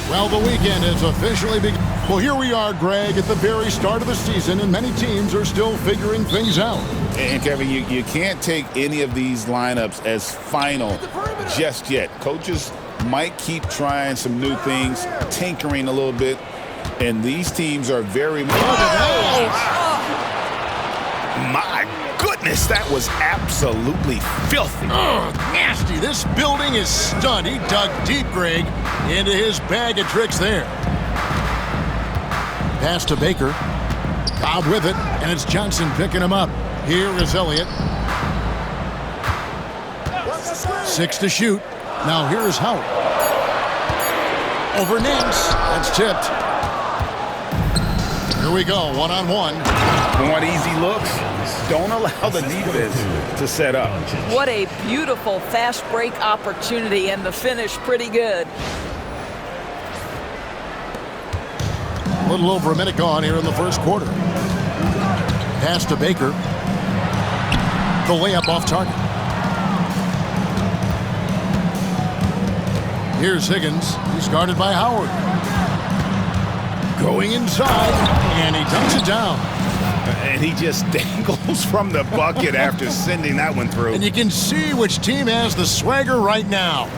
Well, the weekend has officially begun. Well, here we are, Greg, at the very start of the season, and many teams are still figuring things out. And, Kevin, you can't take any of these lineups as final just yet. Coaches might keep trying some new things, tinkering a little bit, and these teams are very much... My goodness, that was absolutely filthy. Nasty. This building is stunned. He dug deep, Greg, into his bag of tricks there. Pass to Baker. Cobb with it, and it's Johnson picking him up. Here is Elliott. 6 to shoot. Now here is Howard. Over Nance. That's tipped. Here we go, one-on-one. Want easy looks? Don't allow the defense to set up. What a beautiful fast break opportunity, and the finish pretty good. A little over a minute gone here in the first quarter. Pass to Baker. The layup off target. Here's Higgins. He's guarded by Howard. Going inside, and he dumps it down. And he just dangles from the bucket after sending that one through. And you can see which team has the swagger right now.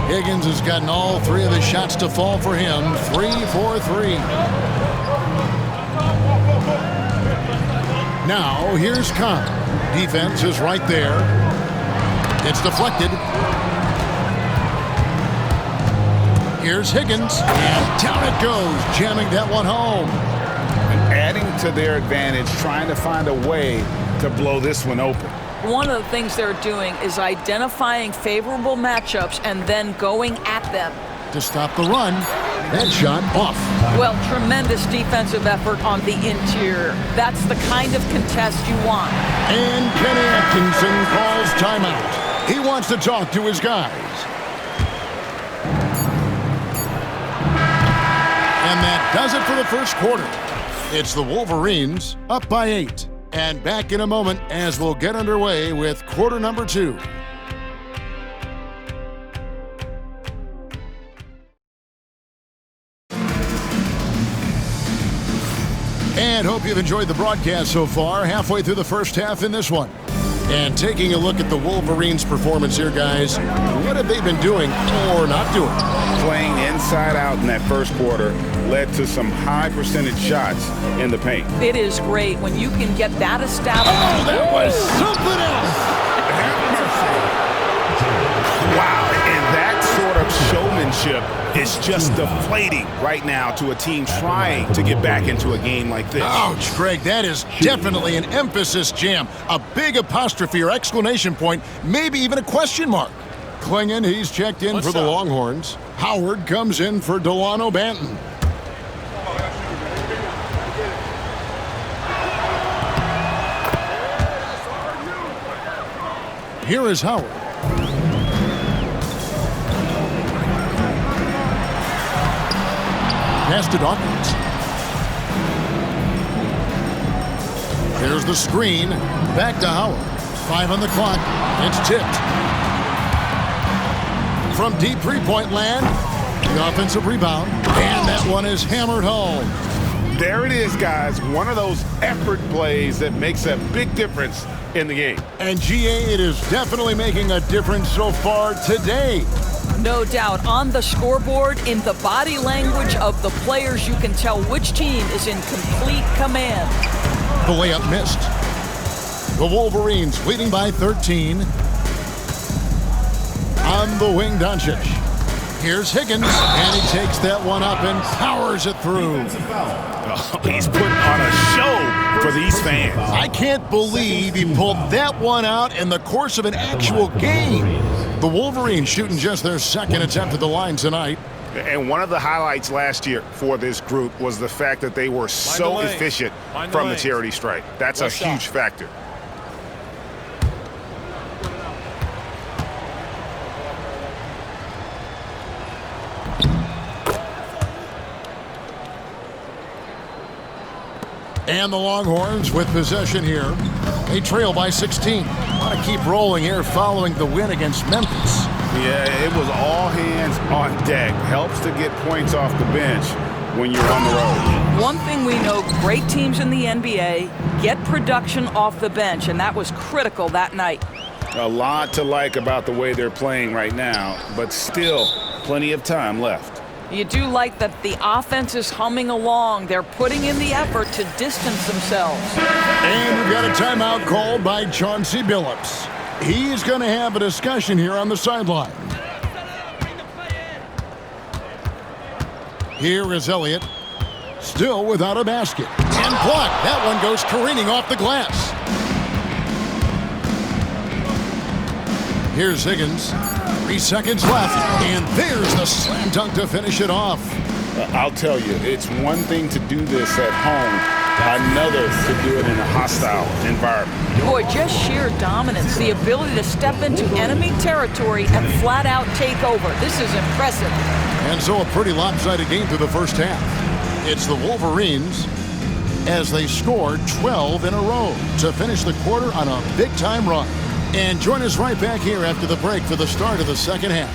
Higgins has gotten all 3 of the shots to fall for him. 3 for 3. Now, here's Cobb. Defense is right there. It's deflected. Here's Higgins, and down it goes, jamming that one home. And adding to their advantage, trying to find a way to blow this one open. One of the things they're doing is identifying favorable matchups and then going at them. To stop the run, that shot off. Well, tremendous defensive effort on the interior. That's the kind of contest you want. And Kenny Atkinson calls timeout. He wants to talk to his guys. And that does it for the first quarter. It's the Wolverines up by 8. And back in a moment as we'll get underway with quarter number 2. And hope you've enjoyed the broadcast so far. Halfway through the first half in this one. And taking a look at the Wolverines' performance here, guys. What have they been doing or not doing? Playing inside out in that first quarter led to some high percentage shots in the paint. It is great when you can get that established. Oh, that was something else. Wow, and that sort of showmanship is just deflating right now to a team trying to get back into a game like this. Ouch, Greg, that is definitely an emphasis jam. A big apostrophe or exclamation point, maybe even a question mark. Clingan, he's checked in for the Longhorns. Howard comes in for Delano Banton. Here is Howard. Pass to Dawkins. There's the screen. Back to Howard. 5 on the clock. It's tipped. From deep three-point land, the offensive rebound. And that one is hammered home. There it is, guys. One of those effort plays that makes a big difference in the game. And GA, it is definitely making a difference so far today. No doubt. On the scoreboard, in the body language of the players, you can tell which team is in complete command. The layup missed. The Wolverines leading by 13. On the wing, Doncic. Here's Higgins, and he takes that one up and powers it through. Oh, he's putting on a show for these fans. I can't believe he pulled that one out in the course of an actual game. The Wolverines shooting just their second attempt at the line tonight. And one of the highlights last year for this group was the fact that they were so efficient from the charity stripe. That's a huge factor. And the Longhorns with possession here. They trail by 16. Want to keep rolling here following the win against Memphis. Yeah, it was all hands on deck. Helps to get points off the bench when you're on the road. One thing we know, great teams in the NBA get production off the bench, and that was critical that night. A lot to like about the way they're playing right now, but still plenty of time left. You do like that the offense is humming along. They're putting in the effort to distance themselves. And we've got a timeout called by Chauncey Billups. He's going to have a discussion here on the sideline. Here is Elliott, still without a basket. And blocked. That one goes careening off the glass. Here's Higgins. 3 seconds left. And there's the slam dunk to finish it off. I'll tell you, it's one thing to do this at home, another to do it in a hostile environment. Boy, just sheer dominance, the ability to step into enemy territory and flat out take over. This is impressive. And so a pretty lopsided game through the first half. It's the Wolverines as they score 12 in a row to finish the quarter on a big-time run. And join us right back here after the break for the start of the second half.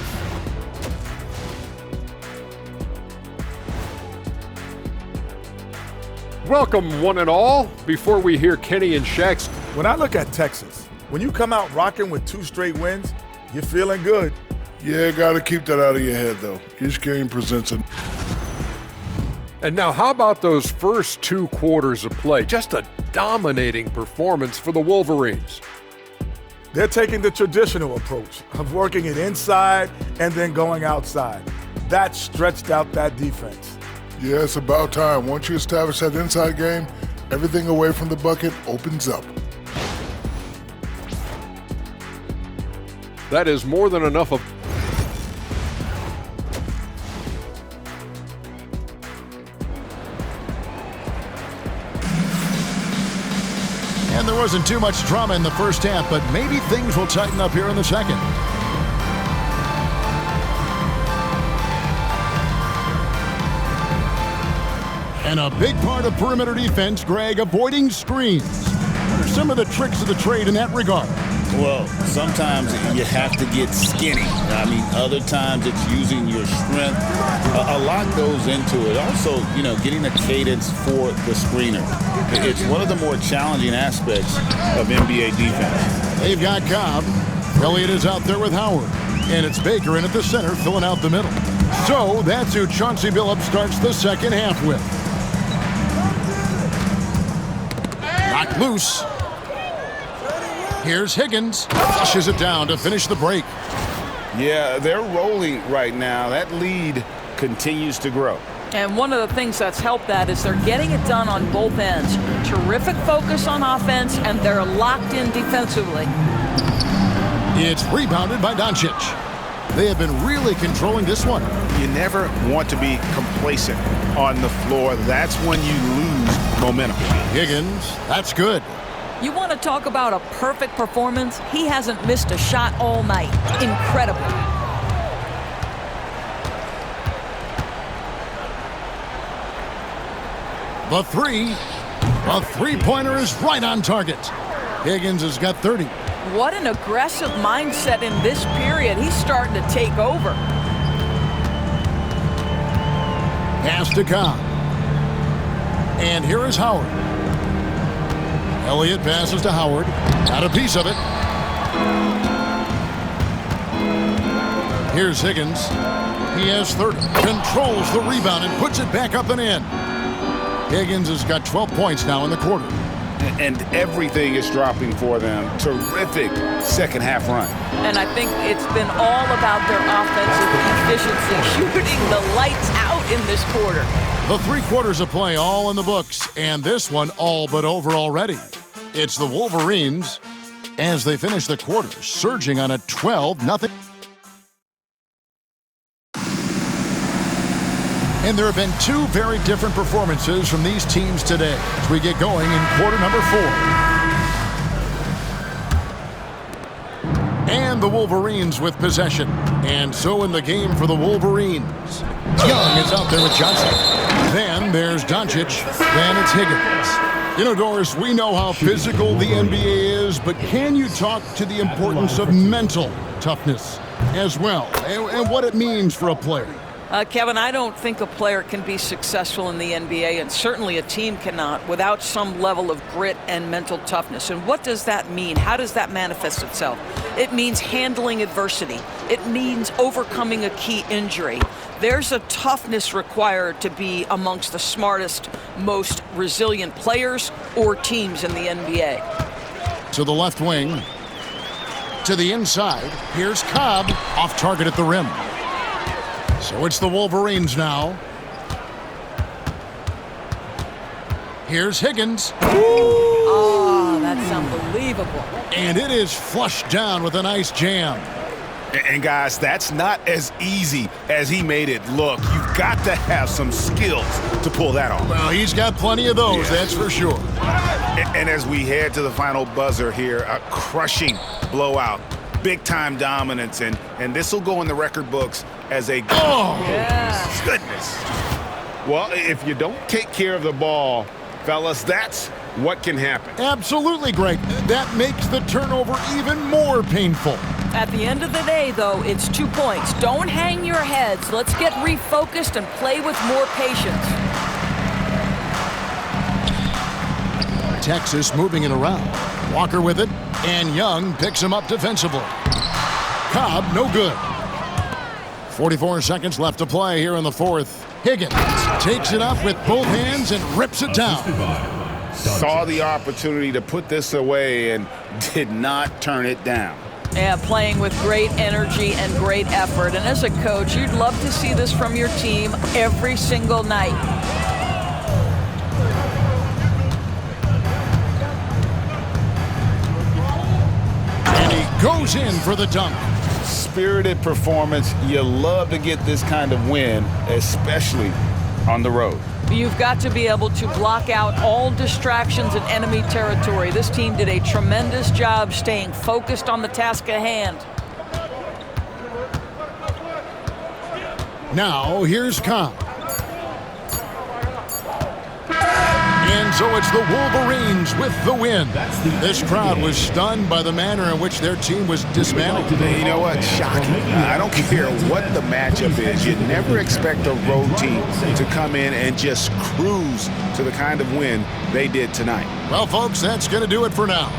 Welcome, one and all. Before we hear Kenny and Shaq's. When I look at Texas, when you come out rocking with 2 straight wins, you're feeling good. Yeah, got to keep that out of your head, though. Each game presents a... And now, how about those first 2 quarters of play? Just a dominating performance for the Wolverines. They're taking the traditional approach of working it inside and then going outside. That stretched out that defense. Yeah, it's about time. Once you establish that inside game, everything away from the bucket opens up. That is more than enough of... And there wasn't too much drama in the first half, but maybe things will tighten up here in the second. And a big part of perimeter defense, Greg, avoiding screens. What are some of the tricks of the trade in that regard? Well, sometimes you have to get skinny. I mean, other times it's using your strength. A lot goes into it. Also, getting a cadence for the screener. It's one of the more challenging aspects of NBA defense. They've got Cobb. Elliott is out there with Howard. And it's Baker in at the center, filling out the middle. So that's who Chauncey Billups starts the second half with. Knocked loose. Here's Higgins. Flushes it down to finish the break. Yeah, they're rolling right now. That lead continues to grow. And one of the things that's helped that is they're getting it done on both ends. Terrific focus on offense, and they're locked in defensively. It's rebounded by Doncic. They have been really controlling this one. You never want to be complacent on the floor. That's when you lose momentum. Higgins, that's good. You want to talk about a perfect performance? He hasn't missed a shot all night. Incredible. The three-pointer is right on target. Higgins has got 30. What an aggressive mindset in this period. He's starting to take over. Pass to Cobb. And here is Howard. Elliott passes to Howard. Got a piece of it. Here's Higgins. He has 30. Controls the rebound and puts it back up and in. Higgins has got 12 points now in the quarter. And everything is dropping for them. Terrific second half run. And I think it's been all about their offensive efficiency, shooting the lights out in this quarter. The 3 quarters of play all in the books, and this one all but over already. It's the Wolverines as they finish the quarter, surging on a 12-0. And there have been 2 very different performances from these teams today as we get going in quarter number 4. And the Wolverines with possession. And so in the game for the Wolverines. Young is out there with Johnson. Then there's Doncic. Then it's Higgins. Doris, we know how physical the NBA is, but can you talk to the importance of mental toughness as well, and what it means for a player. Kevin, I don't think a player can be successful in the NBA, and certainly a team cannot, without some level of grit and mental toughness. And what does that mean? How does that manifest itself? It means handling adversity. It means overcoming a key injury. There's a toughness required to be amongst the smartest, most resilient players or teams in the NBA. To the left wing. To the inside. Here's Cobb, off target at the rim. So it's the Wolverines now. Here's Higgins. Oh, that's unbelievable. And it is flushed down with a nice jam. And guys, that's not as easy as he made it look. You've got to have some skills to pull that off. Well, he's got plenty of those, that's for sure. And as we head to the final buzzer here, a crushing blowout, big-time dominance, and this will go in the record books as a goodness. Well, if you don't take care of the ball, fellas, that's what can happen. Absolutely, Greg. That makes the turnover even more painful. At the end of the day, though, it's 2 points. Don't hang your heads. Let's get refocused and play with more patience. Texas moving it around. Walker with it, and Young picks him up defensively. Cobb, no good. 44 seconds left to play here in the fourth. Higgins takes it up with both hands and rips it down. Saw the opportunity to put this away and did not turn it down. Yeah, playing with great energy and great effort. And as a coach, you'd love to see this from your team every single night. And he goes in for the dunk. Spirited performance. You love to get this kind of win, especially on the road. You've got to be able to block out all distractions in enemy territory. This team did a tremendous job staying focused on the task at hand. Now, here's Cobb. And so it's the Wolverines with the win. This crowd was stunned by the manner in which their team was dismantled. You know what? Shocking. I don't care what the matchup is. You never expect a road team to come in and just cruise to the kind of win they did tonight. Well, folks, that's going to do it for now.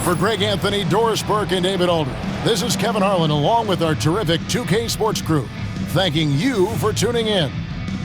For Greg Anthony, Doris Burke, and David Aldridge, this is Kevin Harlan along with our terrific 2K Sports crew, thanking you for tuning in.